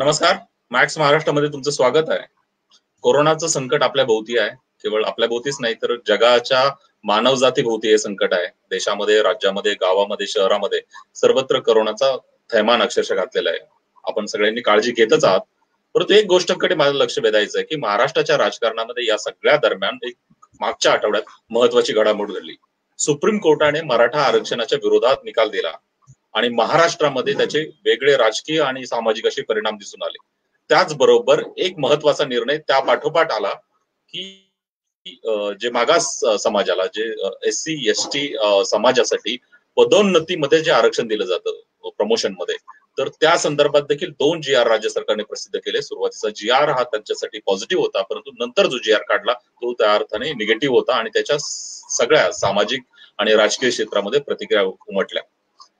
नमस्कार. मॅक्स महाराष्ट्रामध्ये तुमचं स्वागत आहे. कोरोनाचं संकट आपल्या भोवती आहे. केवळ आपल्या भोवतीच नाही तर जगाच्या मानवजाती भोवती हे संकट आहे. देशामध्ये, राज्यामध्ये, गावामध्ये, शहरामध्ये सर्वत्र कोरोनाचा थैमान अक्षरशः घातलेला आहे. आपण सगळ्यांनी काळजी घेतच आहात. परंतु एक गोष्टकडे माझं लक्ष वेधायचं आहे की महाराष्ट्राच्या राजकारणामध्ये या सगळ्या दरम्यान एक मागच्या आठवड्यात महत्वाची घडामोड घडली. सुप्रीम कोर्टाने मराठा आरक्षणाच्या विरोधात निकाल दिला आणि महाराष्ट्रामध्ये त्याचे वेगळे राजकीय आणि सामाजिक असे परिणाम दिसून आले. त्याचबरोबर एक महत्वाचा निर्णय त्या पाठोपाठ आला की जे मागास समाजाला जे SC ST समाजासाठी पदोन्नतीमध्ये जे आरक्षण दिलं जातं प्रमोशन मध्ये, तर त्या संदर्भात देखील 2 GR राज्य सरकारने प्रसिद्ध केले. सुरुवातीचा GR हा त्यांच्यासाठी पॉझिटिव्ह होता, परंतु नंतर जो GR काढला तो त्या अर्थाने निगेटिव्ह होता आणि त्याच्या सगळ्या सामाजिक आणि राजकीय क्षेत्रामध्ये प्रतिक्रिया उमटल्या.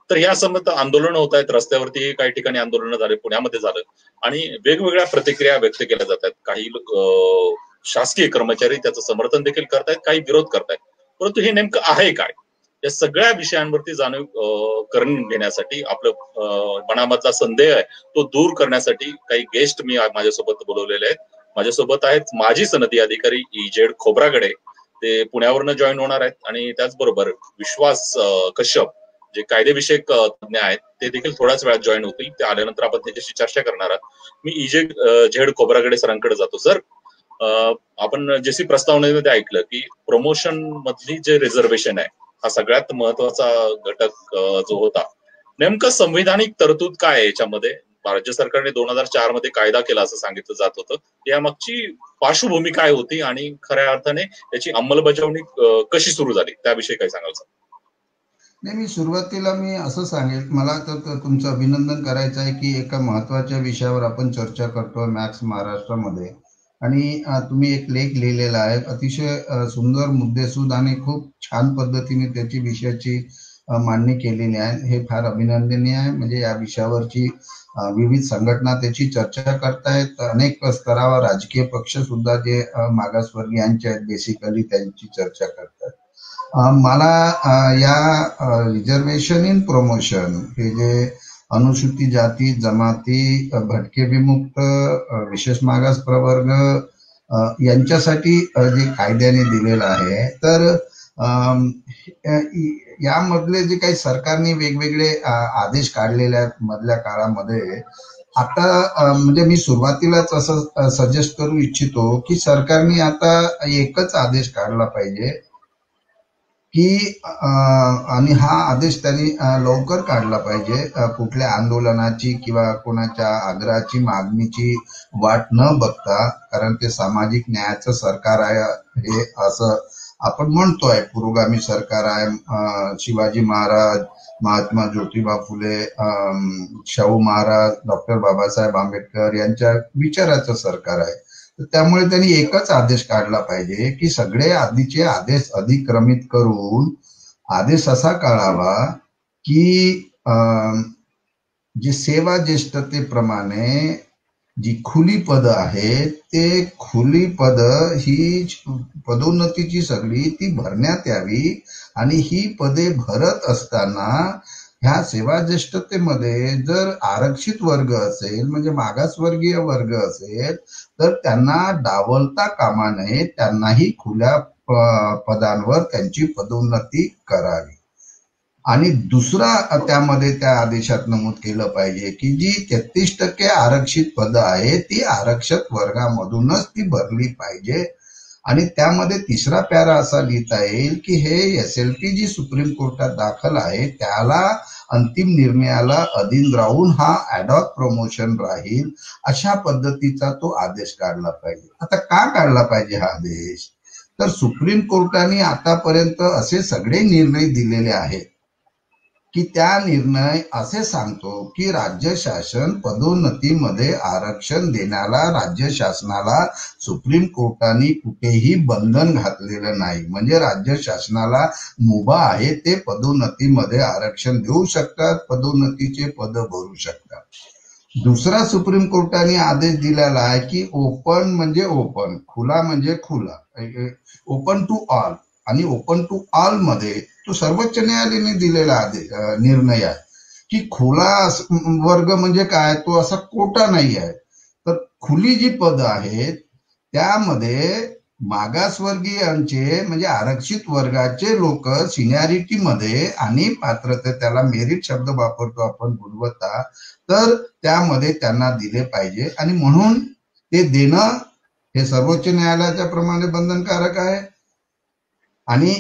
तर या संबंध आंदोलन होत आहेत, रस्त्यावरती काही ठिकाणी आंदोलन झाले, पुण्यामध्ये झालं आणि वेगवेगळ्या प्रतिक्रिया व्यक्त केल्या जात आहेत. काही शासकीय कर्मचारी त्याचं समर्थन देखील करतायत, काही विरोध करतायत. परंतु हे नेमकं आहे काय, या सगळ्या विषयांवरती जाणीव करून घेण्यासाठी आपलं मनामधला संदेह आहे तो दूर करण्यासाठी काही गेस्ट मी माझ्यासोबत बोलवलेले आहेत. माझ्यासोबत आहेत माजी सनदी अधिकारी EZ खोब्रागडे, ते पुण्यावरनं जॉईन होणार आहेत, आणि त्याचबरोबर विश्वास कश्यप जे कायदेविषयक तज्ञ आहेत ते देखील थोड्याच वेळात जॉईन होतील. ते आल्यानंतर आपण त्याच्याशी चर्चा करणार आहोत. मी EZ खोब्रागडे सरांकडे जातो. सर, आपण जशी प्रस्तावनेमध्ये ऐकलं की प्रमोशन मधली जे रिझर्वेशन आहे हा सगळ्यात महत्वाचा घटक जो होता, नेमकं संविधानिक तरतूद काय आहे याच्यामध्ये? राज्य सरकारने 2004 मध्ये कायदा केला असं सांगितलं जात होतं. यामागची पार्श्वभूमी काय होती आणि खऱ्या अर्थाने याची अंमलबजावणी कशी सुरू झाली, त्याविषयी काय सांगाल सर? नाही, सुरुवातीला मी असं सांगेल, मला तर तुमचं अभिनंदन करायचं आहे की एका महत्वाच्या विषयावर आपण चर्चा करतोय मॅक्स महाराष्ट्रामध्ये. आणि तुम्ही एक लेख लिहिलेला आहे, अतिशय सुंदर, मुद्देसूद आणि खूप छान पद्धतीने त्याची विषयाची मांडणी केलेली आहे. हे फार अभिनंदनीय आहे. म्हणजे या विषयावरची विविध संघटना त्याची चर्चा करतायत. अनेक स्तरावर राजकीय पक्ष सुद्धा जे मागासवर्गीयांचे आहेत बेसिकली त्यांची चर्चा करतात. मला या रिझर्वेशन इन प्रमोशन हे जे अनुसूचित जाती, जमाती, भटके विमुक्त, विशेष मागास प्रवर्ग यांच्यासाठी जे कायद्याने दिलेलं आहे, तर यामधले जे काही सरकारने वेगवेगळे आदेश काढलेले आहेत मधल्या काळामध्ये, आता म्हणजे मी सुरुवातीलाच असं सजेस्ट करू इच्छितो की सरकारने आता एकच आदेश काढला पाहिजे की आणि हा आदेश त्यांनी लवकर काढला पाहिजे. कुठल्या आंदोलनाची किंवा कोणाच्या आग्रहाची, मागणीची वाट न बघता, कारण ते सामाजिक न्यायाचं सरकार आहे हे असं आपण म्हणतोय, पुरोगामी सरकार आहे. शिवाजी महाराज, महात्मा ज्योतिबा फुले, शाहू महाराज, डॉक्टर बाबासाहेब आंबेडकर यांच्या विचाराचं सरकार आहे. त्यामुळे त्यांनी एकच आदेश काढला पाहिजे की सगळे आधीचे आदेश अधिक्रमित करून आदेश असा काढावा की जे सेवा ज्येष्ठतेप्रमाणे जी खुली पद आहेत, ते खुली पद ही पदोन्नतीची सगळी ती भरण्यात यावी. आणि ही पदे भरत असताना ह्या सेवा ज्येष्ठतेमध्ये जर आरक्षित वर्ग असेल, म्हणजे मागासवर्गीय वर्ग असेल, तर त्यांना डावलता कामा नये. त्यांनाही खुल्या पदांवर त्यांची पदोन्नती करावी. आणि दुसरा त्यामध्ये त्या आदेशात नमूद केलं पाहिजे की जी 33% आरक्षित पद आहे ती आरक्षित वर्गामधूनच ती भरली पाहिजे. आणि त्यामध्ये तिसरा पॅरा असा लिहिता येईल की हे SLP जी सुप्रीम कोर्टात दाखल आहे त्याला अंतिम निर्णयाला अधीन राहून हा ॲडॉक प्रमोशन राहील, अशा पद्धतीचा तो आदेश काढला पाहिजे. आता का काढला पाहिजे हा आदेश? तर सुप्रीम कोर्टाने आतापर्यंत असे सगळे निर्णय दिलेले आहेत की त्या निर्णय असे सांगतो की राज्य शासन पदोन्नतीमध्ये आरक्षण देण्याला राज्य शासनाला सुप्रीम कोर्टाने कुठेही बंधन घातलेलं नाही. म्हणजे राज्य शासनाला मुभा आहे, ते पदोन्नतीमध्ये आरक्षण देऊ शकतात, पदोन्नतीचे पद भरू शकतात. दुसरा सुप्रीम कोर्टाने आदेश दिलेला आहे की ओपन म्हणजे ओपन, खुला म्हणजे खुला, ओपन टू ऑल. आणि ओपन टू ऑल मध्ये तो सर्वोच्च न्यायालयाने दिलेला निर्णय आहे की खुला वर्ग म्हणजे काय, तो असा कोटा नाही आहे. तर खुली जी पद आहेत त्यामध्ये मागासवर्गीयांचे म्हणजे आरक्षित वर्गाचे लोक सिनियरिटीमध्ये आणि पात्रते, त्याला मेरिट शब्द वापरतो आपण, गुणवत्ता, तर त्यामध्ये त्यांना दिले पाहिजे. आणि म्हणून ते देणं हे सर्वोच्च न्यायालयाच्या प्रमाणे बंधनकारक आहे. आणि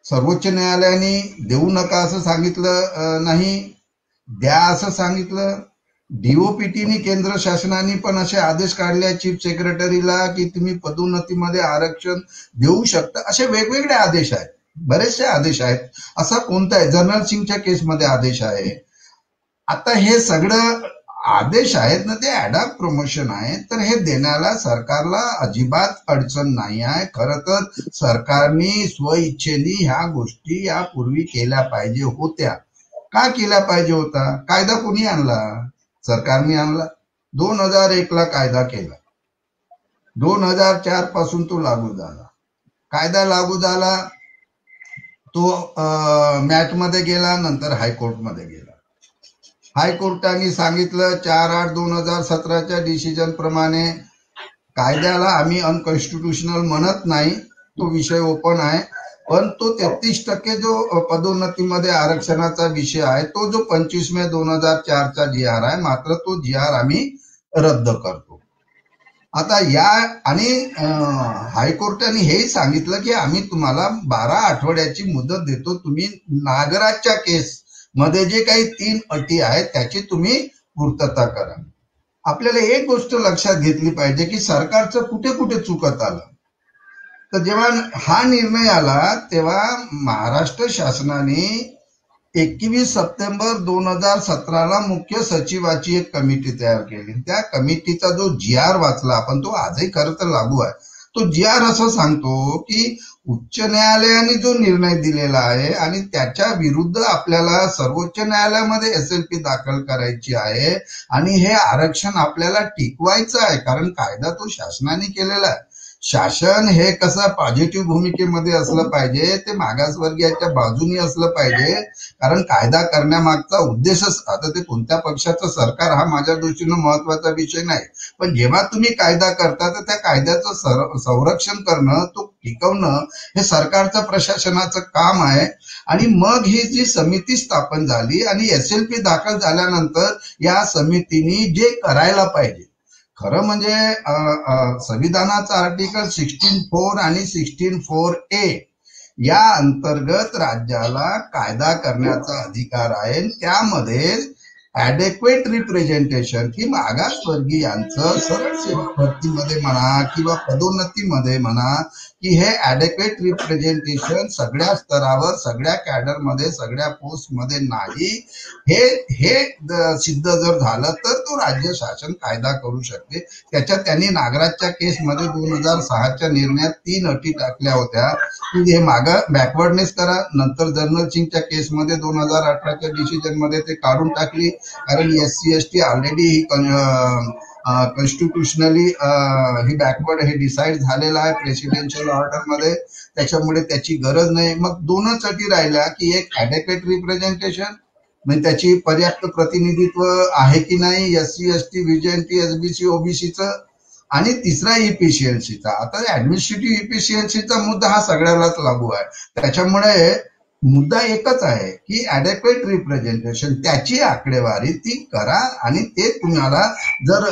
सर्वोच्च न्यायालयाने देऊ नका असं सांगितलं नाही, द्या असं सांगितलं. डीओपीटीनी केंद्र शासनाने पण असे आदेश काढले चीफ सेक्रेटरीला की तुम्ही पदोन्नतीमध्ये आरक्षण देऊ शकता. असे वेगवेगळे आदेश आहेत, बरेचसे आदेश आहेत. असा कोणता आहे, जनरल सिंगच्या केसमध्ये आदेश आहे. आता हे सगळं आदेश आहेत ना, ते ऍडॉप प्रमोशन आहे. तर हे देण्याला सरकारला अजिबात अडचण नाही आहे. खरं तर सरकारने स्वइच्छेने ह्या गोष्टी यापूर्वी केल्या पाहिजे होत्या. का केल्या पाहिजे होता? कायदा कोणी आणला? सरकारने आणला. 2001 ला कायदा केला, 2004 पासून तो लागू झाला. कायदा लागू झाला, तो मॅटमध्ये गेला, नंतर हायकोर्टमध्ये गेला. हायकोर्टाने सांगितलं 4/8/2017च्या डिसिजन प्रमाणे कायद्याला आम्ही अनकॉन्स्टिट्युशनल म्हणत नाही, तो विषय ओपन आहे. पण तो 33% जो पदोन्नतीमध्ये आरक्षणाचा विषय आहे, तो जो 25 मे 2004चा GR आहे, मात्र तो GR आम्ही रद्द करतो. आता या आणि हायकोर्टाने हेही सांगितलं की आम्ही तुम्हाला 12 आठवड्याची मुदत देतो, तुम्ही नागराजच्या केस मध्ये जे काही 3 अटी आहेत त्याची तुम्ही पूर्तता करा. आपल्याला एक गोष्ट लक्षात घेतली पाहिजे की सरकारचं कुठे कुठे चुकत आलं. तर जेव्हा हा निर्णय आला तेव्हा महाराष्ट्र शासनाने 21 सप्टेंबर 2017ला मुख्य सचिवाची एक कमिटी तयार केली. त्या कमिटीचा जो GR वाचला आपण, तो आजही खरं तर लागू आहे. तो GR असं सांगतो की उच्च न्यायालयाने जो निर्णय दिलेला आहे आणि त्याच्या विरुद्ध आपल्याला सर्वोच्च न्यायालयामध्ये SLP दाखल करायची आहे आणि हे आरक्षण आपल्याला टिकवायचं आहे. कारण कायदा तो शासनाने केलेला आहे. शासन हे कसं पॉझिटिव्ह भूमिकेमध्ये असलं पाहिजे, ते मागासवर्गीयाच्या बाजूने असलं पाहिजे. कारण कायदा करण्यामागचा उद्देशच, आता ते कोणत्या पक्षाचं सरकार हा माझ्या दृष्टीनं महत्वाचा विषय नाही, पण जेव्हा तुम्ही कायदा करता तर त्या कायद्याचं संरक्षण करणं, तो टिकवणं हे सरकारचं प्रशासनाचं काम आहे. आणि मग ही जी समिती स्थापन झाली आणि SLP दाखल झाल्यानंतर या समितीने जे करायला पाहिजे, खरं म्हणजे संविधानाचा आर्टिकल 16(4) आणि 16(4)A या अंतर्गत राज्याला कायदा करण्याचा अधिकार आहे. त्यामध्ये ऍडेक्वेट रिप्रेझेंटेशन की मागासवर्गीयांचं सरळ सेवा भरतीमध्ये म्हणा किंवा पदोन्नतीमध्ये म्हणा, की हे ऍडेक्वेट रिप्रेझेंटेशन सगळ्या स्तरावर, सगळ्या कॅडरमध्ये, सगळ्या पोस्टमध्ये नाही, हे सिद्ध जर झालं तर तो राज्य शासन कायदा करू शकते. त्याच्यात त्यांनी नागराजच्या केसमध्ये 2006च्या निर्णयात 3 अटी टाकल्या होत्या की हे बॅकवर्डनेस करा. नंतर जनरल सिंगच्या केसमध्ये 2018च्या डिसिजन मध्ये ते काढून टाकली, कारण SC/ST ऑलरेडी कॉन्स्टिट्युशनली ही बॅकवर्ड हे डिसाईड झालेलं आहे प्रेसिडेन्शियल ऑर्डर मध्ये, त्याच्यामुळे त्याची गरज नाही. मग 2च अटी राहिल्या की एक ऍडेक्वेट रिप्रेझेंटेशन, म्हणजे त्याची पर्याप्त प्रतिनिधित्व आहे की नाही SC/ST, VJNT, SBC, OBCचं, आणि तिसरा इफिशियन्सीचा. आता ऍडमिनिस्ट्रेटिव्ह इफिशियन्सीचा मुद्दा हा सगळ्यालाच लागू आहे. त्याच्यामुळे मुद्दा एकच आहे की ऍडेक्वेट रिप्रेझेंटेशन, त्याची आकडेवारी ती करा. आणि ते तुम्हाला जर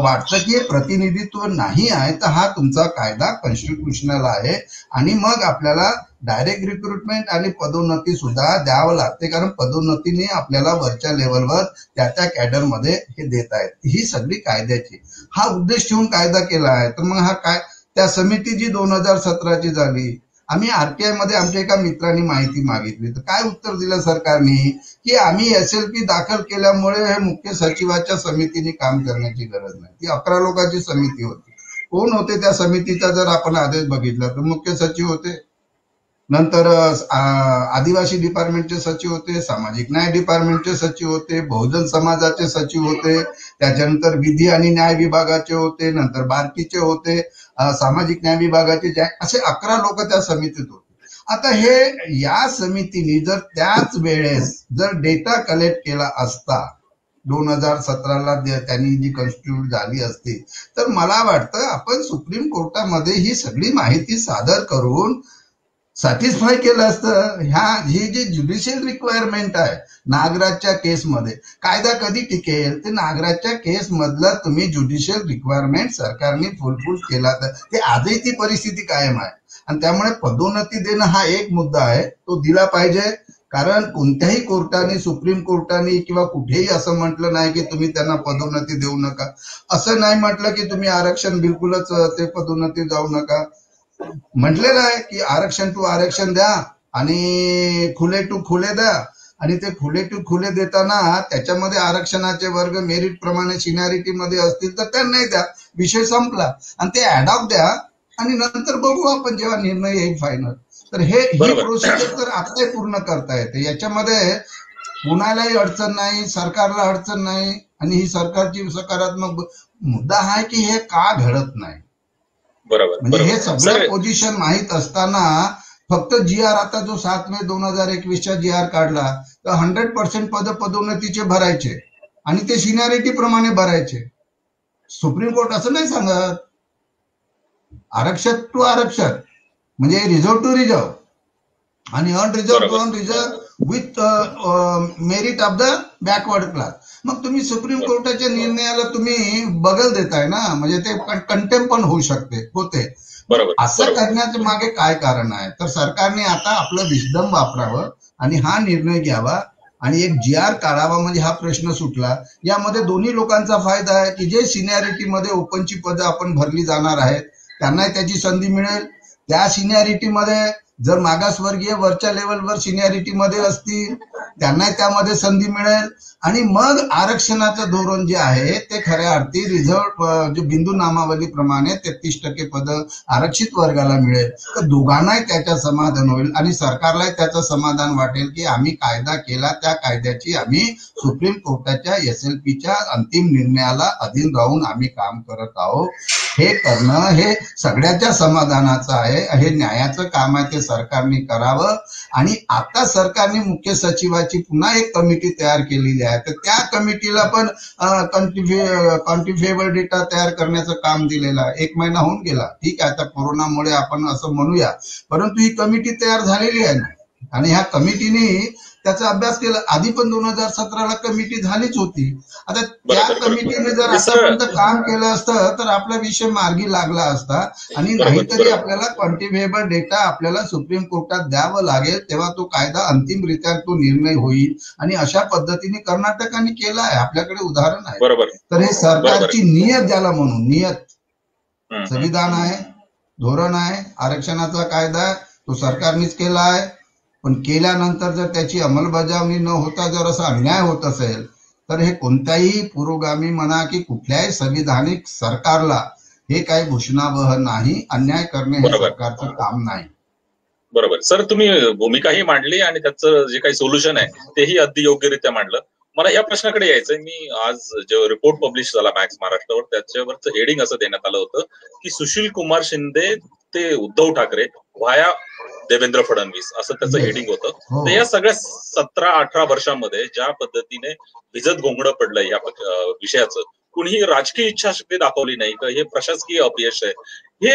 वाटतं की प्रतिनिधित्व नाही आहे तर हा तुमचा कायदा कॉन्स्टिट्युशनल आहे आणि मग आपल्याला डायरेक्ट रिक्रुटमेंट आणि पदोन्नती सुद्धा द्यावं लागते, कारण पदोन्नतीने आपल्याला वरच्या लेवलवर त्या कॅडरमध्ये हे देत आहेत. ही सगळी कायद्याची हा उद्देश ठेवून कायदा केला आहे. तर मग हा काय, त्या समिती जी 2017ची झाली, आम्ही RTI मध्ये आमच्या एका मित्रांनी माहिती मागितली, तर काय उत्तर दिलं सरकारने की आम्ही SLP दाखल केल्यामुळे हे मुख्य सचिवाच्या समितीने काम करण्याची गरज नाही. ती 11 लोकांची समिती होती. कोण होते त्या समितीचा जर आपण आदेश बघितला तर मुख्य सचिव होते, नंतर आदिवासी डिपार्टमेंटचे सचिव होते, सामाजिक न्याय डिपार्टमेंटचे सचिव होते, बहुजन समाजाचे सचिव होते, त्याच्यानंतर विधी आणि न्याय विभागाचे होते, नंतर बार्टीचे होते, सामाजिक न्याय विभागाचे, असे 11 लोक त्या समितीत होते. आता हे या समितीने जर त्याच वेळेस जर डेटा कलेक्ट केला असता 2017ला त्यांनी जी कॉन्स्टिट्यूट झाली असती, तर मला वाटतं आपण सुप्रीम कोर्टामध्ये ही सगळी माहिती सादर करून सॅटिस्फाय केलं असतं. ही जी ज्युडिशियल रिक्वायरमेंट आहे नागराजच्या केसमध्ये, कायदा कधी टिकेल? ते नागराजच्या केस मधलं तुम्ही ज्युडिशियल रिक्वायरमेंट सरकारने फुलफिल केला तर ते आजही ती परिस्थिती कायम आहे. आणि त्यामुळे पदोन्नती देणं हा एक मुद्दा आहे, तो दिला पाहिजे. कारण कोणत्याही कोर्टाने, सुप्रीम कोर्टाने किंवा कुठेही असं म्हटलं नाही की तुम्ही त्यांना पदोन्नती देऊ नका. असं नाही म्हटलं की तुम्ही आरक्षण बिलकुलच ते पदोन्नती जाऊ नका. म्हटलेलं आहे की आरक्षण टू आरक्षण द्या आणि खुले टू खुले द्या. आणि ते खुले टू खुले देताना त्याच्यामध्ये आरक्षणाचे वर्ग मेरिट प्रमाणे सिनियरिटी मध्ये असतील तर त्यांनाही द्या, विषय संपला. आणि ते ऍडॉप्ट द्या आणि नंतर बघू आपण जेव्हा निर्णय येईल फायनल. तर ही प्रोसिजर तर आपल्याही पूर्ण करता येते. याच्यामध्ये कुणालाही अडचण नाही, सरकारला अडचण नाही. आणि ही सरकारची सकारात्मक मुद्दा हा आहे की हे का घडत नाही. म्हणजे हे सगळं पोझिशन माहीत असताना फक्त GR आता जो 7 मे 2021च्या GR काढला तर 100% पदोन्नतीचे भरायचे आणि ते सिनियरिटी प्रमाणे भरायचे. सुप्रीम कोर्ट असं नाही सांगत. आरक्षण टू आरक्षण म्हणजे रिझर्व टू रिझर्व आणि unreserve to unreserve with merit of the backward class. मग तुम्ही सुप्रीम कोर्टाच्या निर्णयाला तुम्ही बगल देताय ना, म्हणजे ते कंटेम पण होऊ शकते होते. असं करण्याच्या मागे काय कारण आहे? तर सरकारने आता आपलं विस्डम वापरावं आणि हा निर्णय घ्यावा आणि एक GR काढावा, म्हणजे हा प्रश्न सुटला. यामध्ये दोन्ही लोकांचा फायदा आहे की जे सिनियरिटीमध्ये ओपनची पदं आपण भरली जाणार आहेत त्यांनाही त्याची संधी मिळेल. त्या सिनियरिटीमध्ये जर मागासवर्गीय वरच्या लेवलवर सिनियरिटीमध्ये असतील त्यांनाही त्यामध्ये संधी मिळेल. आणि मग आरक्षणाचं धोरण जे आहे ते खऱ्या अर्थी रिझर्व जो बिंदू नामावलीप्रमाणे 33% पदं आरक्षित वर्गाला मिळेल. तर दोघांनाही त्याचं समाधान होईल आणि सरकारलाही त्याचं समाधान वाटेल की आम्ही कायदा केला, त्या कायद्याची आम्ही सुप्रीम कोर्टाच्या SLPच्या अंतिम निर्णयाला अधीन राहून आम्ही काम करत आहोत. हे करणं हे सगळ्याच्या समाधानाचं आहे. हे न्यायाचं काम आहे, ते सरकारने करावं. आणि आता सरकारने मुख्य सचिवाची पुन्हा एक कमिटी तयार केलेली आहे. तर त्या कमिटीला पण क्वांटिफिएबल डेटा तयार करण्याचं काम दिलेलं आहे. 1 महिना होऊन गेला, ठीक आहे, आता कोरोनामुळे आपण असं म्हणूया, परंतु ही कमिटी तयार झालेली आहे ना. आणि ह्या कमिटीने त्याचा अभ्यास केला. आधी पण 2017ला कमिटी झालीच होती. आता त्या कमिटीने जर आतापर्यंत काम केलं असतं तर आपला विषय मार्गी लागला असता. आणि नाहीतरी आपल्याला क्वांटिफिएबल डेटा आपल्याला सुप्रीम कोर्टात द्यावं लागेल, तेव्हा तो कायदा अंतिमरित्या तो निर्णय होईल. आणि अशा पद्धतीने कर्नाटकाने केला आहे, आपल्याकडे उदाहरण आहे. तर हे सरकारची नियत, ज्याला म्हणून नियत, संविधान आहे, धोरण आहे, आरक्षणाचा कायदा तो सरकारनेच केला आहे. पण केल्यानंतर जर त्याची अंमलबजावणी न होता जर असा अन्याय होत असेल तर हे कोणत्याही पुरोगामी म्हणा की कुठल्याही संविधानिक सरकारला हे काही घोषणावह नाही. अन्याय करणे हे सरकारचं काम नाही. बरोबर सर, तुम्ही भूमिकाही मांडली आणि त्याचं जे काही सोल्युशन आहे तेही अगदी योग्यरित्या मांडलं. मला या प्रश्नाकडे यायचंय. मी आज जो रिपोर्ट पब्लिश झाला मॅक्स महाराष्ट्रावर त्याच्यावरचं हेडिंग असं देण्यात आलं होतं की सुशील कुमार शिंदे ते उद्धव ठाकरे व्हाया देवेंद्र फडणवीस, असं त्याचं हेडिंग होतं. तर या सगळ्या 17-18 वर्षांमध्ये ज्या पद्धतीने भिजत घोंगडं पडलंय या विषयाचं, कुणीही राजकीय इच्छाशक्ती दाखवली नाही, हे प्रशासकीय अपयश आहे. हे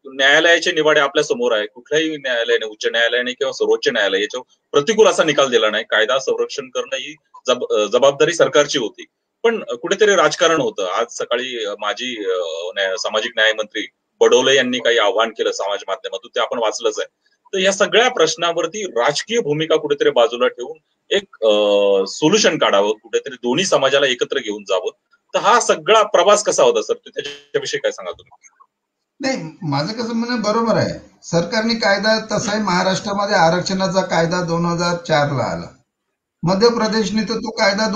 न्यायालयाचे निवाडे आपल्या समोर आहे. कुठल्याही न्यायालयाने, उच्च न्यायालयाने किंवा सर्वोच्च न्यायालय याच्यावर प्रतिकूल असा निकाल दिला नाही. कायदा संरक्षण करणं ही जबाबदारी सरकारची होती, पण कुठेतरी राजकारण होतं. आज सकाळी माजी सामाजिक न्याय मंत्री बडोले यांनी काही आव्हान केलं समाज माध्यमातून, ते आपण वाचलंच आहे. तर या सगळ्या प्रश्नावरती राजकीय भूमिका कुठेतरी बाजूला ठेवून एक सोल्युशन काढावं, कुठेतरी दोन्ही समाजाला एकत्र घेऊन जावं. तर हा सगळा प्रवास कसा होता सर, त्याच्याविषयी काय सांगा तुम्ही? नाही, माझं कसं म्हणणं बरोबर आहे. सरकारने कायदा तसाही महाराष्ट्रामध्ये आरक्षणाचा कायदा 2004ला आला. मध्य प्रदेशने तर तो कायदा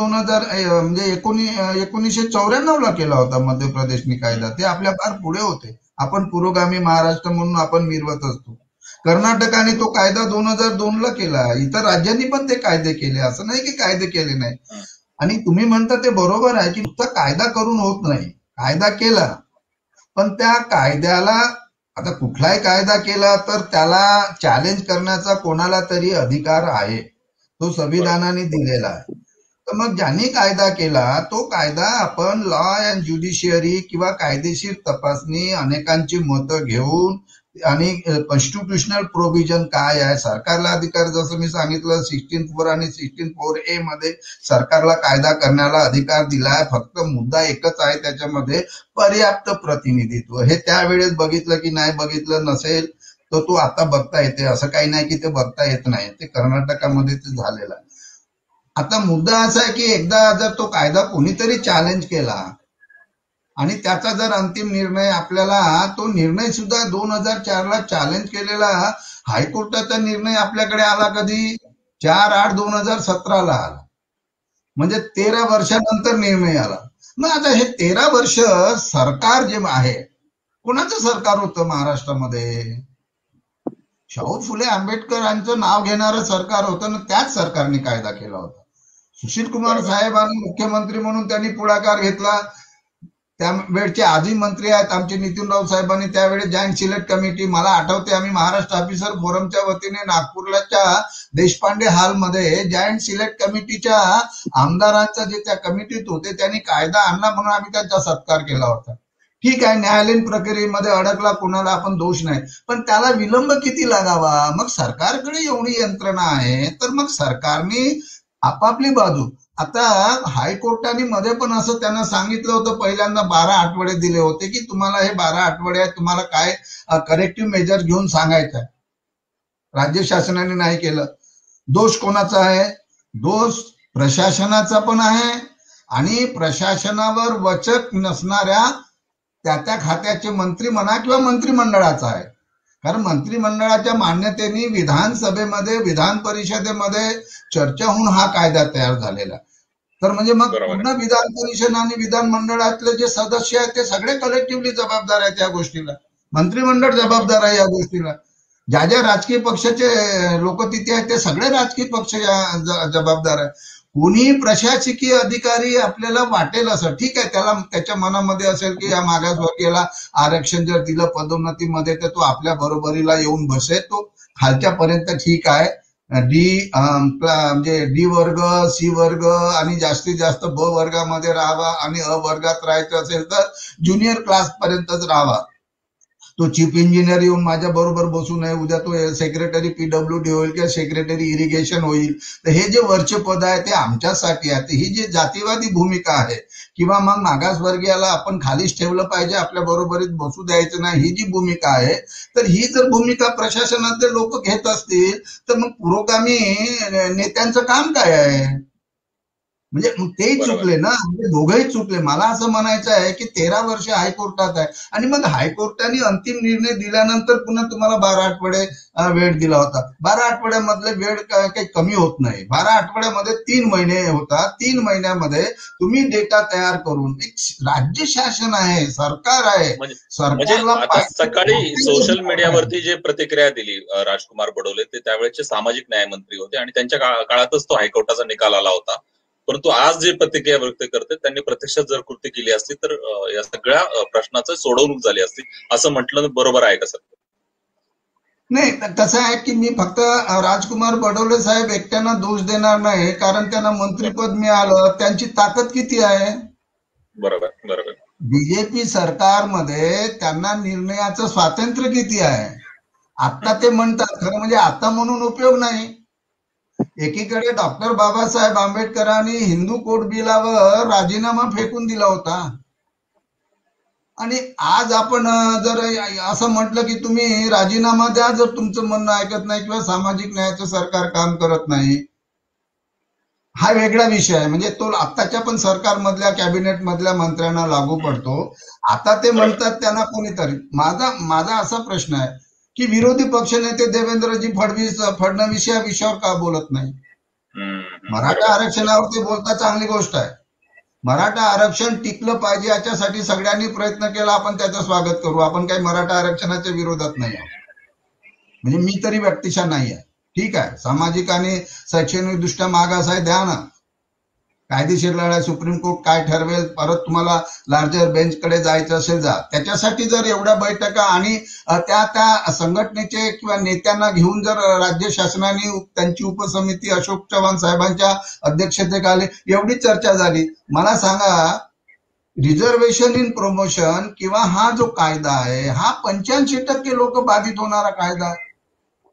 1994ला केला होता. मध्य प्रदेशने कायदा, ते आपल्या फार पुढे होते. आपण पुरोगामी महाराष्ट्र म्हणून आपण मिरवत असतो. कर्नाटकाने तो कायदा 2002ला केला. इतर राज्यांनी पण ते कायदे केले, असं नाही की कायदे केले नाही. आणि तुम्ही म्हणता ते बरोबर आहे की नुसता कायदा करून होत नाही. कायदा केला पण त्या कायद्याला आता कुठलाही कायदा केला तर त्याला चॅलेंज करण्याचा कोणाला तरी अधिकार आहे, तो संविधानाने दिलेला आहे. तर मग ज्यांनी कायदा केला तो कायदा आपण लॉ अँड ज्युडिशियरी किंवा कायदेशीर तपासणी अनेकांची मतं घेऊन आणि कॉन्स्टिट्युशनल प्रोव्हिजन काय आहे, सरकारला अधिकार, जसं मी सांगितलं 16(4) आणि 16(4)A मध्ये सरकारला कायदा करण्याला अधिकार दिलाय. फक्त मुद्दा एकच आहे त्याच्यामध्ये, पर्याप्त प्रतिनिधित्व. हे त्यावेळेस बघितलं की नाही बघितलं नसेल तर तो आता बघता येते, असं काही नाही की ते बघता येत नाही, ते कर्नाटकामध्ये ते झालेलं आहे. आता मुद्दा असा आहे की एकदा जर तो कायदा कोणीतरी चॅलेंज केला आणि त्याचा जर अंतिम निर्णय आपल्याला, तो निर्णय सुद्धा 2004ला चॅलेंज केलेला हायकोर्टाचा निर्णय आपल्याकडे आला कधी, 4/8/2017ला आला, म्हणजे 13 वर्षानंतर निर्णय आला. मग आता हे 13 वर्ष सरकार जे आहे, कोणाचं सरकार होतं महाराष्ट्रामध्ये? शाहू फुले आंबेडकरांचं नाव घेणारं सरकार होतं ना, त्याच सरकारने कायदा केला होता. सुशील कुमार साहेबांनी मुख्यमंत्री म्हणून त्यांनी पुढाकार घेतला. त्यावेळचे आधी मंत्री आहेत आमचे नितीनराव साहेबांनी, त्यावेळेस जॉईंट सिलेक्ट कमिटी, मला आठवते आम्ही महाराष्ट्र ऑफिसर फोरमच्या वतीने नागपूरच्या देशपांडे हॉलमध्ये जॉईंट सिलेक्ट कमिटीच्या आमदारांचा जे त्या कमिटीत होते त्यांनी कायदा आणला म्हणून आम्ही त्यांचा सत्कार केला होता. ठीक आहे, न्यायालयीन प्रक्रियेमध्ये अडकला, कोणाला आपण दोष नाही, पण त्याला विलंब किती लागावा? मग सरकारकडे एवढी यंत्रणा आहे तर मग सरकारने आपापली बाजू, आता हायकोर्टाने मध्ये पण असं त्यांना सांगितलं होतं, पहिल्यांदा 12 आठवडे दिले होते की तुम्हाला हे 12 आठवडे आहेत, तुम्हाला काय करेक्टिव्ह मेजर घेऊन सांगायचं आहे. राज्य शासनाने नाही केलं. दोष कोणाचा आहे? दोष प्रशासनाचा पण आहे आणि प्रशासनावर वचक नसणाऱ्या त्या खात्याचे मंत्री म्हणा किंवा मंत्रिमंडळाचा आहे. कारण मंत्रिमंडळाच्या मान्यतेने विधानसभेमध्ये, विधान परिषदेमध्ये चर्चा होऊन हा कायदा तयार झालेला. तर म्हणजे मग पूर्ण विधान परिषद आणि विधानमंडळातले जे सदस्य आहेत ते सगळे कलेक्टिव्हली जबाबदार आहेत या गोष्टीला. मंत्रिमंडळ जबाबदार आहे या गोष्टीला. ज्या ज्या राजकीय पक्षाचे लोक तिथे आहेत ते सगळे राजकीय पक्ष जबाबदार आहे. कोणी प्रशासकीय अधिकारी आपल्याला वाटेल असं, ठीक आहे, त्याला त्याच्या मनामध्ये असेल की या मागासवर्गीयाला आरक्षण जर दिलं पदोन्नतीमध्ये तर तो आपल्या बरोबरीला येऊन बसेल, तो खालच्यापर्यंत ठीक आहे, म्हणजे डी वर्ग, सी वर्ग आणि जास्तीत जास्त ब वर्गामध्ये राहावा आणि अ वर्गात राहायचं असेल तर ज्युनियर क्लास पर्यंतच राहावा. तो चीफ इंजिनियर येऊन माझ्या बरोबर बसू नये, उद्या तो सेक्रेटरी PWD होईल किंवा सेक्रेटरी इरिगेशन होईल. तर हे जे वरचे पद आहे ते आमच्यासाठी आहे. ही जी जातीवादी भूमिका आहे किंवा मग मागासवर्गीयाला आपण खालीच ठेवलं पाहिजे, आपल्या बरोबरीत बसू द्यायचं नाही, ही जी भूमिका आहे, तर ही जर भूमिका प्रशासनातले लोक घेत असतील तर मग पुरोगामी नेत्यांचं काम काय आहे? म्हणजे तेही चुकले ना, म्हणजे दोघंही चुकले. मला असं म्हणायचं आहे की 13 वर्ष हायकोर्टात आहे आणि मग हायकोर्टाने अंतिम निर्णय दिल्यानंतर पुन्हा तुम्हाला 12 आठवडे वेळ दिला होता. 12 आठवड्यामधले वेळ काही कमी होत नाही. 12 आठवड्यामध्ये 3 महिने होतात. 3 महिन्यामध्ये तुम्ही डेटा तयार करून, एक राज्य शासन आहे, सरकार आहे, सरकारला आता सकाळी सोशल मीडियावरती जे प्रतिक्रिया दिली राजकुमार बडोले, ते त्यावेळेचे सामाजिक न्याय मंत्री होते आणि त्यांच्या काळातच तो हायकोर्टाचा निकाल आला होता. परंतु आज जे प्रतिक्रिया व्यक्त करते त्यांनी प्रत्यक्षात जर कृती केली असती तर या सगळ्या प्रश्नाचं सोडवणूक झाली असती, असं म्हटलं बरोबर आहे का सर? नाही, कसं आहे की मी फक्त राजकुमार बडोले साहेब एकट्यानं दोष देणार नाही, कारण त्यांना मंत्रीपद मिळालं, त्यांची ताकद किती आहे. बरोबर बरोबर. बीजेपी सरकारमध्ये त्यांना निर्णयाचं स्वातंत्र्य किती आहे. आता ते म्हणतात, खरं म्हणजे आता म्हणून उपयोग नाही. एकीकडे डॉक्टर बाबासाहेब आंबेडकरांनी हिंदू कोड बिलावर राजीनामा फेकून दिला होता आणि आज आपण जर असं म्हटलं की तुम्ही राजीनामा द्या जर तुमचं म्हणणं ऐकत नाही किंवा सामाजिक न्यायाचं सरकार काम करत नाही, हा वेगळा विषय आहे. म्हणजे तो आत्ताच्या पण सरकारमधल्या कॅबिनेट मधल्या मंत्र्यांना लागू पडतो. आता ते म्हणतात त्यांना कोणीतरी, माझा असा प्रश्न आहे की विरोधी पक्षनेते देवेंद्रजी फडणवीस या विषयावर का बोलत नाही. मराठा आरक्षणावर ते बोलता, चांगली गोष्ट आहे. मराठा आरक्षण टिकलं पाहिजे याच्यासाठी सगळ्यांनी प्रयत्न केला, आपण त्याचं स्वागत करू. आपण काही मराठा आरक्षणाच्या विरोधात नाही आहोत, म्हणजे मी तरी व्यक्तिशः नाही आहे. ठीक आहे, सामाजिक आणि शैक्षणिक दृष्ट्या मागास आहे, द्या ना, कायदेशीर लढा, सुप्रीम कोर्ट काय ठरवेल, परत तुम्हाला लार्जर बेंचकडे जायचं असेल जा. त्याच्यासाठी जर एवढ्या बैठका आणि त्या त्या संघटनेचे किंवा नेत्यांना घेऊन जर राज्य शासनाने त्यांची उपसमिती अशोक चव्हाण साहेबांच्या अध्यक्षतेखाली एवढी चर्चा झाली, मला सांगा रिझर्वेशन इन प्रमोशन किंवा हा जो कायदा आहे हा 85% लोक बाधित होणारा कायदा आहे.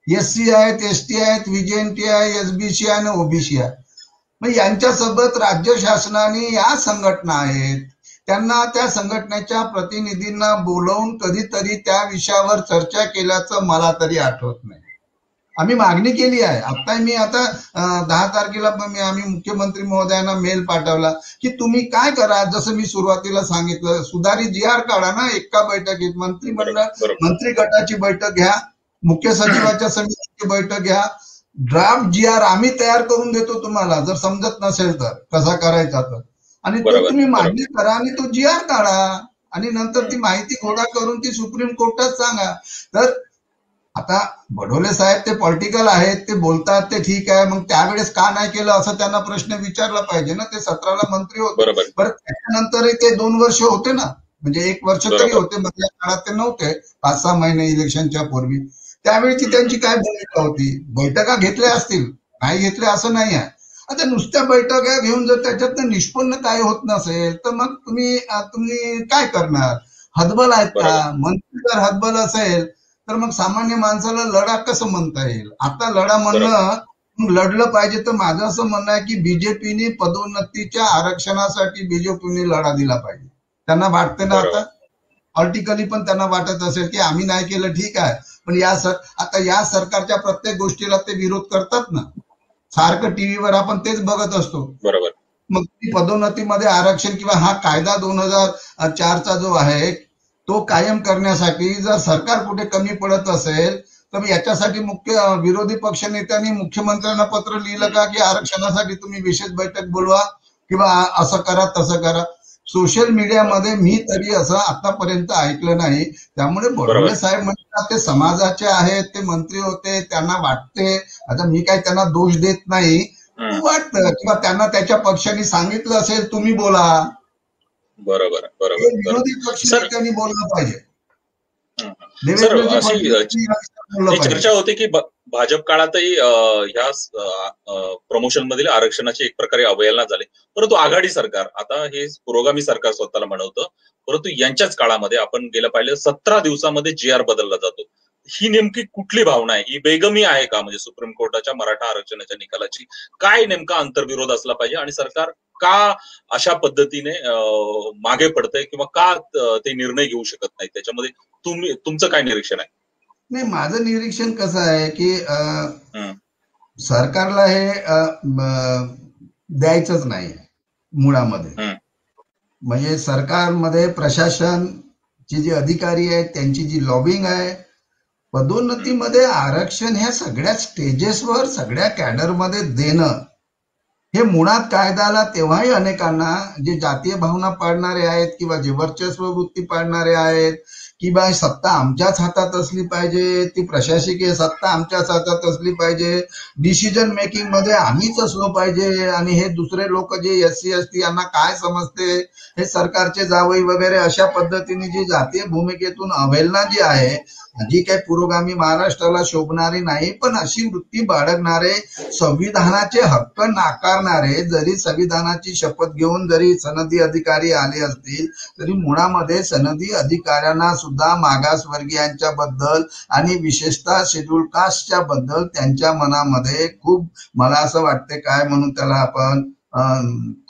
एससी आहेत, एसटी आहेत, व्हीजेएनटी आहे, एसबीसी आहे आणि ओबीसी आहे. मग यांच्यासोबत राज्य शासनाने या संघटना आहेत त्यांना त्या संघटनेच्या प्रतिनिधींना बोलवून कधीतरी त्या विषयावर चर्चा केल्याचं मला तरी आठवत नाही. आम्ही मागणी केली आहे. आता 10 तारखेला आम्ही मुख्यमंत्री महोदयांना मेल पाठवला की तुम्ही काय करा, जसं मी सुरुवातीला सांगितलं, सुधारित GR काढा ना. एका बैठकीत मंत्री गटाची बैठक घ्या, मुख्य सचिवाच्या समितीची बैठक घ्या, ड्राफ्ट GR आम्ही तयार करून देतो तुम्हाला, जर समजत नसेल तर कसा करायचा तर, आणि तो तुम्ही मागणी करा आणि तो GR काढा आणि नंतर ती माहिती गोळा करून ती सुप्रीम कोर्टात सांगा. तर आता बडोले साहेब ते पॉलिटिकल आहेत, ते बोलतात ते ठीक आहे, मग त्यावेळेस का नाही केलं असं त्यांना प्रश्न विचारला पाहिजे ना. ते 17ला मंत्री होते, बरं त्याच्यानंतरही ते 2 वर्ष होते ना, म्हणजे 1 वर्ष तरी होते, मधल्या काळात ते नव्हते, 5-6 महिने इलेक्शनच्या पूर्वी. त्यावेळची त्यांची काय भूमिका होती? बैठका घेतल्या असतील, नाही घेतल्या असं नाही आहे. आता नुसत्या बैठका घेऊन जर त्याच्यातनं निष्पन्न काय होत नसेल तर मग तुम्ही काय करणार? हतबल आहेत का? मंत्री जर हतबल असेल तर मग सामान्य माणसाला लढा कसं म्हणता येईल? आता लढा म्हणणं लढलं पाहिजे. तर माझं असं म्हणणं आहे की बीजेपीने पदोन्नतीच्या आरक्षणासाठी बीजेपीने लढा दिला पाहिजे. त्यांना वाटते ना आता, पॉलिटिकली पण त्यांना वाटत असेल की आम्ही नाही केलं ठीक आहे, पण आता या सरकारच्या प्रत्येक गोष्टीला ते विरोध करतात ना. सारखं टीव्हीवर आपण तेच बघत असतो. बरोबर. मग पदोन्नतीमध्ये आरक्षण किंवा हा कायदा 2004चा जो आहे तो कायम करण्यासाठी जर सरकार कुठे कमी पडत असेल तर याच्यासाठी विरोधी पक्ष नेत्यांनी मुख्यमंत्र्यांना पत्र लिहिलं का की आरक्षणासाठी तुम्ही विशेष बैठक बोलवा किंवा असं करा तसं करा? सोशल मीडियामध्ये मी तरी असं आतापर्यंत ऐकलं नाही. त्यामुळे बडोले साहेब म्हणतात ते समाजाचे आहेत, ते मंत्री होते, त्यांना वाटते. आता मी काही त्यांना दोष देत नाही, वाटतं किंवा त्यांना त्याच्या पक्षाने सांगितलं असेल तुम्ही बोला. बरोबर. विरोधी पक्ष नेत्यांनी बोललं पाहिजे. चर्चा होते की भाजप काळातही ह्या प्रमोशन मधील आरक्षणाची एक प्रकारे अवहेलना झाली, परंतु आघाडी सरकार, आता हे पुरोगामी सरकार स्वतःला म्हणवतं, परंतु यांच्याच काळामध्ये आपण गेलं पाहिलं 17 दिवसामध्ये GR बदलला जातो. ही नेमकी कुठली भावना आहे? ही बेगमी आहे का? म्हणजे सुप्रीम कोर्टाच्या मराठा आरक्षणाच्या निकालाची काय नेमका अंतर्विरोध असला पाहिजे आणि सरकार का अशा पद्धतीने मागे पडतंय किंवा का ते निर्णय घेऊ शकत नाही? त्याच्यामध्ये तुमचं काय निरीक्षण आहे? नाही, माझं निरीक्षण कसं आहे की सरकारला हे द्यायचंच नाही मुळामध्ये. म्हणजे सरकारमध्ये प्रशासनचे जे अधिकारी आहेत त्यांची जी लॉबिंग आहे, पदोन्नतीमध्ये आरक्षण ह्या सगळ्या स्टेजेसवर सगळ्या कॅडरमध्ये देणं हे मुळात कायद्याला तेव्हाही अनेकांना जे जातीय भावना पाळणारे आहेत किंवा जे वर्चस्व वृत्ती पाळणारे आहेत किंवा सत्ता आमच्याच हातात असली पाहिजे, ती प्रशासकीय सत्ता आमच्याच हातात असली पाहिजे, डिसिजन मेकिंग मध्ये आम्हीच असलो पाहिजे आणि हे दुसरे लोक जे SC ST यांना काय समजते, हे सरकारचे जावई वगैरे, अशा पद्धतीने जी जातीय भूमिकेतून अवहेलना जी आहे, जी काही पुरोगामी महाराष्ट्राला शोभणारी नाही, पण अशी वृत्ती बाळगणारे, संविधानाचे हक्क नाकारणारे, जरी संविधानाची शपथ घेऊन जरी सनदी अधिकारी आले असतील तरी मुळामध्ये सनदी अधिकाऱ्यांना सुद्धा मागासवर्गीयांच्या बद्दल आणि विशेषतः शेड्यूल कास्टच्या बद्दल त्यांच्या मनामध्ये खूप, मला असं वाटते काय म्हणून त्याला आपण,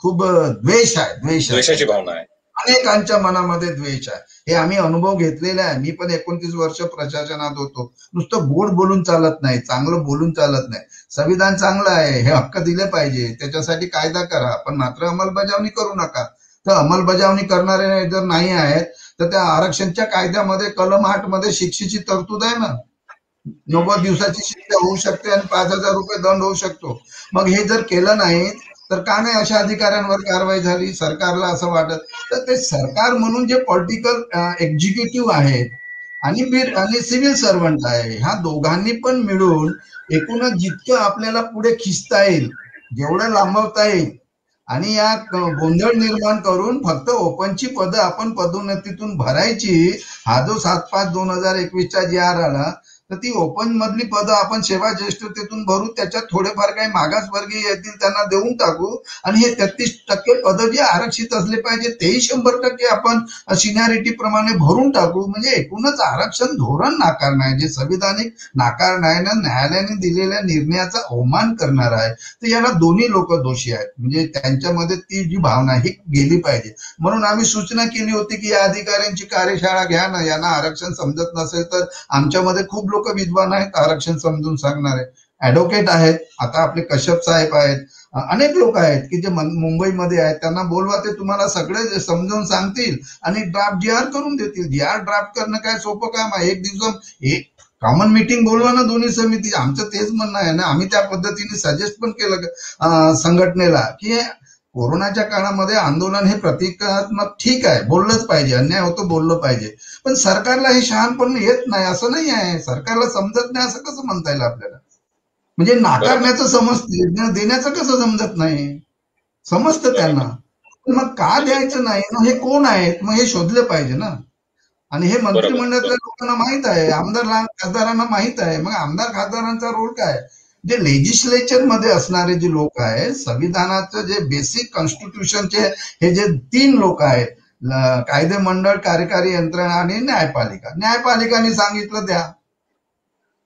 खूप द्वेषाची भावना आहे. अनेकांच्या मनामध्ये द्वेष आहे. हे आम्ही अनुभव घेतलेला आहे. मी पण 29 वर्ष प्रशासनात होतो. नुसतं गोड बोलून चालत नाही, चांगलं बोलून चालत नाही. संविधान चांगलं आहे, हे हक्क दिले पाहिजे, त्याच्यासाठी कायदा करा, पण मात्र अंमलबजावणी करू नका. तर अंमलबजावणी करणारे जर नाही आहेत तर त्या आरक्षणच्या कायद्यामध्ये कलम 8 मध्ये शिक्षेची तरतूद आहे ना. 90 दिवसाची शिक्षा होऊ शकते आणि 5,000 रुपये दंड होऊ शकतो. मग हे जर केलं नाही तर का नाही अशा अधिकाऱ्यांवर कारवाई झाली? सरकारला असं वाटत. तर ते सरकार म्हणून जे पॉलिटिकल एक्झिक्युटिव्ह आहेत आणि सिव्हिल सर्वंट आहे, ह्या दोघांनी पण मिळून एकूणच जितकं आपल्याला पुढे खिचता येईल, जेवढं लांबवता येईल आणि या गोंधळ निर्माण करून फक्त ओपनची पदं आपण पदोन्नतीतून भरायची, हा जो 7/5/2021चा जी आर आला, तर ती ओपन मधली पदं आपण सेवा ज्येष्ठतेतून भरू, त्याच्यात थोडेफार काही मागासवर्गीय येतील त्यांना देऊन टाकू, आणि हे 33% पदं जे आरक्षित असले पाहिजे तेही 100% आपण सिनियरिटी प्रमाणे भरून टाकू. म्हणजे एकूणच आरक्षण धोरण नाकारणं जे संविधानिक नाकारणं न्यायालयाने दिलेल्या निर्णयाचा अवमान करणार आहे. तर याला दोन्ही लोक दोषी आहेत. म्हणजे त्यांच्यामध्ये ती जी भावना ही गेली पाहिजे. म्हणून आम्ही सूचना केली होती की या अधिकाऱ्यांची कार्यशाळा घ्या ना, यांना आरक्षण समजत नसेल तर आमच्यामध्ये खूप लोक विद्वान आहेत, आरक्षण समजून सांगणारे ऍडव्होकेट आहेत, आता आपले कश्यप साहेब आहेत, अनेक लोक आहेत की जे मुंबईमध्ये आहेत, त्यांना बोलवा, ते तुम्हाला सगळे समजावून सांगतील आणि ड्राफ्ट जी आर करून देतील. जी आर ड्राफ्ट करणं काय सोपं काम आहे? एक दिवस एक कॉमन मीटिंग बोलवा ना दोन्ही समिती. आमचं तेच म्हणणं आहे ना, आम्ही त्या पद्धतीने सजेस्ट पण केलं संघटनेला की कोरोनाच्या काळामध्ये आंदोलन हे प्रतिकात्मक ठीक आहे, बोललंच पाहिजे, अन्याय होतो बोललं पाहिजे, पण सरकारला हे शहाणपण येत नाही असं नाही आहे. सरकारला समजत नाही असं कसं म्हणता येईल आपल्याला? म्हणजे नाकारण्याचं समजते, देण्याचं कसं समजत नाही? समजतं त्यांना, मग का द्यायचं नाही ना? हे कोण आहेत मग हे शोधले पाहिजे ना. आणि हे मंत्रिमंडळातल्या लोकांना माहित आहे, आमदार खासदारांना माहित आहे. मग आमदार खासदारांचा रोल काय? जे लेजिस्लेचर मध्ये असणारे जे लोक आहेत, संविधानाचं जे बेसिक कॉन्स्टिट्यूशनचे हे जे 3 लोक आहेत, कायदे मंडळ, कार्यकारी यंत्रणा आणि न्यायपालिका. न्यायपालिकाने सांगितलं द्या,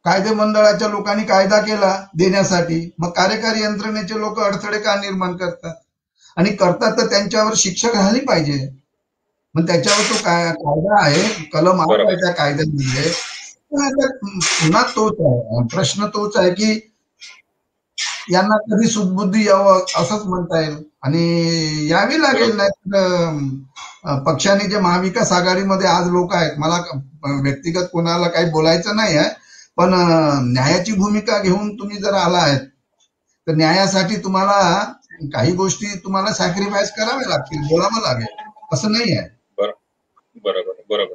कायदे मंडळाच्या लोकांनी कायदा केला देण्यासाठी, मग कार्यकारी यंत्रणेचे लोक अडथळे का निर्माण करतात? आणि करतात तर त्यांच्यावर शिक्षा झाली पाहिजे. मग त्याच्यावर तो कायदा आहे, कलम आहे त्या कायद्यामध्ये. पुन्हा तोच आहे प्रश्न, तोच आहे की यांना कधी सुदबुद्धी यावं असंच म्हणता येईल, आणि यावी लागेल. नाही पक्षाने जे महाविकास आघाडीमध्ये आज लोक आहेत, मला व्यक्तिगत कोणाला काही बोलायचं नाही आहे, पण न्यायाची भूमिका घेऊन तुम्ही जर आला आहेत तर न्यायासाठी तुम्हाला काही गोष्टी तुम्हाला सॅक्रिफाईस कराव्या लागतील, बोलावं लागेल, असं नाही आहे. बरोबर बरोबर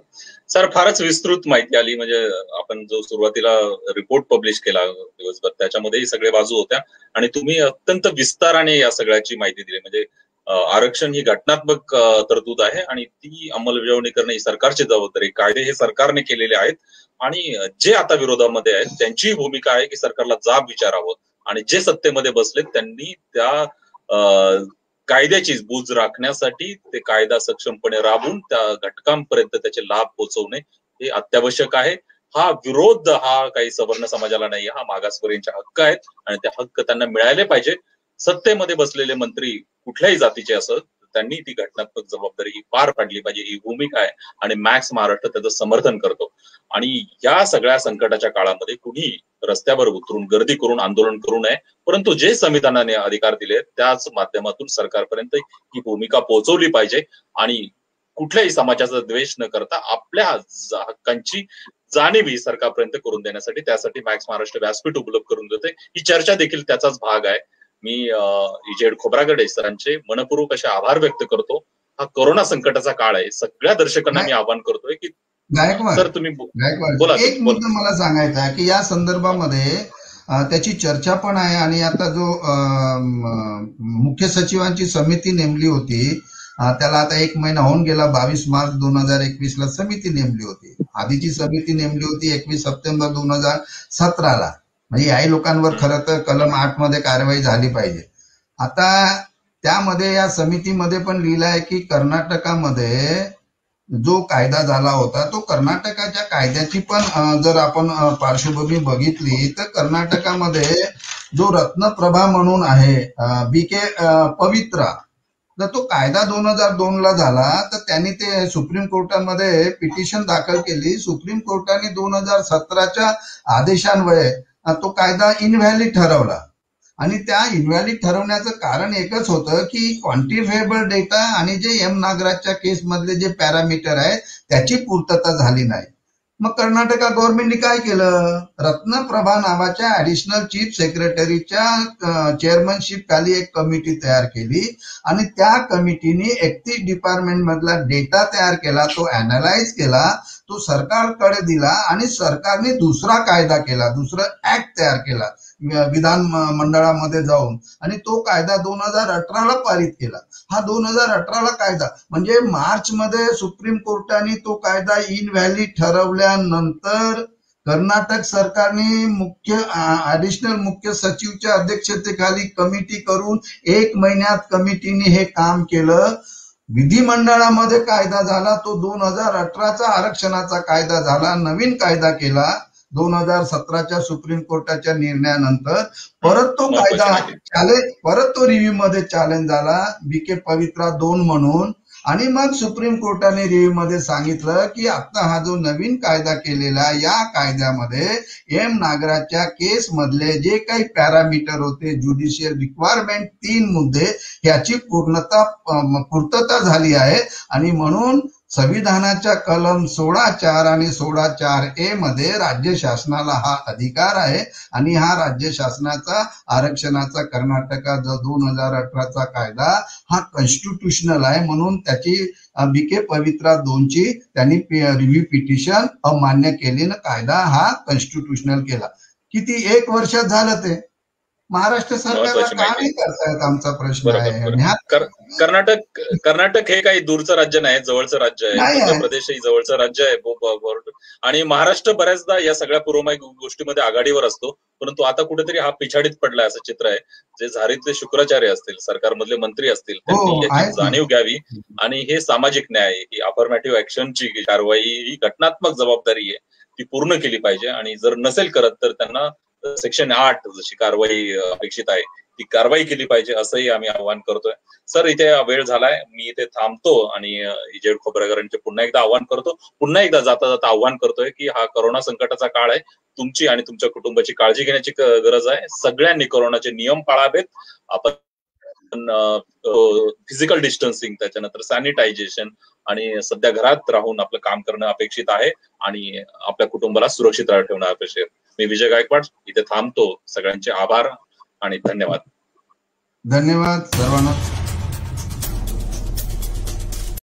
सर, फारच विस्तृत माहिती आली. म्हणजे आपण जो सुरुवातीला रिपोर्ट पब्लिश केला दिवसभर, त्याच्यामध्येही सगळे बाजू होत्या आणि तुम्ही अत्यंत विस्ताराने या सगळ्याची माहिती दिली. म्हणजे आरक्षण ही घटनात्मक तरतूद आहे आणि ती अंमलबजावणी करणे ही सरकारची जबाबदारी. कायदे हे सरकारने केलेले आहेत आणि जे आता विरोधामध्ये आहेत त्यांची भूमिका आहे की सरकारला जाब विचारावं, आणि जे सत्तेमध्ये बसलेत त्यांनी त्या कायद्याची बूज राखण्यासाठी ते कायदा सक्षमपणे राबवून त्या घटकांपर्यंत त्याचे लाभ पोहोचवणे हे अत्यावश्यक आहे. हा विरोध हा काही सवर्ण समाजाला नाही, हा मागासवर्गीयांचे हक्क आहेत आणि ते हक्क त्यांना मिळाले पाहिजे. सत्तेमध्ये बसलेले मंत्री कुठल्याही जातीचे असत, त्यांनी ती घटनात्मक जबाबदारी ही पार पाडली पाहिजे, ही भूमिका आहे आणि मॅक्स महाराष्ट्र त्याचं समर्थन करतो. आणि या सगळ्या संकटाच्या काळामध्ये कुणी रस्त्यावर उतरून गर्दी करून आंदोलन करू नये, परंतु जे संविधानाने अधिकार दिले त्याच माध्यमातून सरकारपर्यंत ही भूमिका पोहोचवली पाहिजे आणि कुठल्याही समाजाचा द्वेष न करता आपल्या हक्कांची जाणीव ही सरकारपर्यंत करून देण्यासाठी, त्यासाठी मॅक्स महाराष्ट्र व्यासपीठ उपलब्ध करून देते. ही चर्चा देखील त्याचाच भाग आहे. मी इजेड खोब्रागडे सरांचे मनपूर्वक असे आभार व्यक्त करतो. हा कोरोना संकटाचा काळ आहे, सगळ्या दर्शकांना मी आवाहन करतोय की सर तुम्ही बोला. एक मुद्दा मला सांगायचा आहे की या संदर्भामध्ये त्याची चर्चा पण आहे, आणि आता जो मुख्य सचिवांची समिती नेमली होती त्याला आता 1 महिना होऊन गेला. 22 मार्च 2021 समिती नेमली होती. आधीची समिती नेमली होती 21 सप्टेंबर 2017. म्हणजे याही लोकांवर खरं तर कलम 8 मध्ये कारवाई झाली पाहिजे. आता त्यामध्ये या समितीमध्ये पण लिहिलं आहे की कर्नाटकामध्ये जो कायदा झाला होता तो कर्नाटकाच्या कायद्याची पण जर आपण पार्श्वभूमी बघितली तर कर्नाटकामध्ये जो रत्नप्रभा म्हणून आहे BK पवित्रा, तर तो कायदा 2002 झाला. तर त्यांनी ते सुप्रीम कोर्टामध्ये पिटिशन दाखल केली. सुप्रीम कोर्टाने 2017च्या आदेशान्वये तो कायदा इनव्हॅलिड ठरवला, आणि त्या इनव्हॅलिड ठरवण्याचं कारण एकच होतं की क्वांटिफायबल डेटा आणि जे एम नागराजच्या केस मधले जे पॅरामीटर आहे त्याची पूर्तता झाली नाही. मग कर्नाटका गव्हर्नमेंटने काय केलं, रत्नप्रभा नावाच्या ऍडिशनल चीफ सेक्रेटरीच्या चेअरमनशिप खाली एक कमिटी तयार केली, आणि त्या कमिटीने 31 डिपार्टमेंट मधला डेटा तयार केला, तो अनालाइज केला, तो सरकारकडे दिला, आणि सरकारने दुसरा कायदा केला, दुसरं ऍक्ट तयार केला. विधान मंडळामध्ये जाऊन, आणि तो कायदा 2018ला पारित केला. हा 2018ला कायदा म्हणजे मार्च मध्ये सुप्रीम कोर्टाने तो कायदा इनव्हॅलिड ठरवल्यानंतर कर्नाटक सरकारने ऍडिशनल मुख्य सचिवच्या अध्यक्षतेखाली कमिटी करून 1 महिन्यात कमिटीने हे काम केलं. विधिमंडळामध्ये कायदा झाला, तो 2018चा आरक्षणाचा कायदा झाला, नवीन कायदा केला 2017च्या सुप्रीम कोर्टाच्या निर्णयानंतर. परत तो कायदा परत तो रिव्ह्यू मध्ये चॅलेंज झाला, बी.के. पवित्रा 2 म्हणून, आणि मग सुप्रीम कोर्टाने रिव्ह्यू मध्ये सांगितलं की आता हा जो नवीन कायदा केलेला, या कायद्यामध्ये एम नागराच्या केस मधले जे काही पॅरामीटर होते, ज्युडिशियल रिक्वायरमेंट 3 मुद्दे, याची पूर्तता झाली आहे. आणि म्हणून संविधानाच्या कलम 16(4) आणि 16(4)A मध्ये राज्य शासनाला हा अधिकार आहे, आणि हा राज्य शासनाचा आरक्षणाचा कर्नाटकाचा 2018चा कायदा हा कॉन्स्टिट्युशनल आहे. म्हणून त्याची बी.के. पवित्रा 2ची त्यांनी रिव्ह्यू पिटिशन अमान्य केली ना कायदा हा कॉन्स्टिट्युशनल केला. किती 1 वर्षात झालं ते. महाराष्ट्र सरकारला काय करतायत आमचा प्रश्न आहे. कर्नाटक हे काही दूरचं राज्य नाही, जवळचं राज्य आहे. मध्य प्रदेश ही जवळचं राज्य आहे, आणि महाराष्ट्र बऱ्याचदा या सगळ्या पूर्वमाई गोष्टीमध्ये आघाडीवर असतो, परंतु आता कुठेतरी हा पिछाडीत पडलाय असं चित्र आहे. जे झारीतले शुक्राचार्य असतील, सरकारमधले मंत्री असतील, त्यांनी याची जाणीव घ्यावी, आणि हे सामाजिक न्याय, ही अफर्मेटिव्ह ऍक्शनची कारवाई, ही घटनात्मक जबाबदारी आहे, ती पूर्ण केली पाहिजे. आणि जर नसेल करत तर त्यांना सेक्शन 8 जशी कारवाई अपेक्षित आहे ती कारवाई केली पाहिजे, असंही आम्ही आवाहन करतोय. सर, इथे वेळ झालाय, मी इथे थांबतो आणि इजेड खोब्रागकरांचे पुन्हा एकदा आवाहन करतो, पुन्हा एकदा जाता जाता आवाहन करतोय की हा कोरोना संकटाचा काळ आहे, तुमची आणि तुमच्या कुटुंबाची काळजी घेण्याची गरज आहे. सगळ्यांनी कोरोनाचे नियम पाळावेत. आपण फिजिकल डिस्टन्सिंग, त्याच्यानंतर सॅनिटायझेशन, आणि सध्या घरात राहून आपलं काम करणं अपेक्षित आहे, आणि आपल्या कुटुंबाला सुरक्षित ठेवणं अपेक्षित. मी विजय गायकवाड इथे थांबतो. सगळ्यांचे आभार आणि धन्यवाद. धन्यवाद सर्वांना.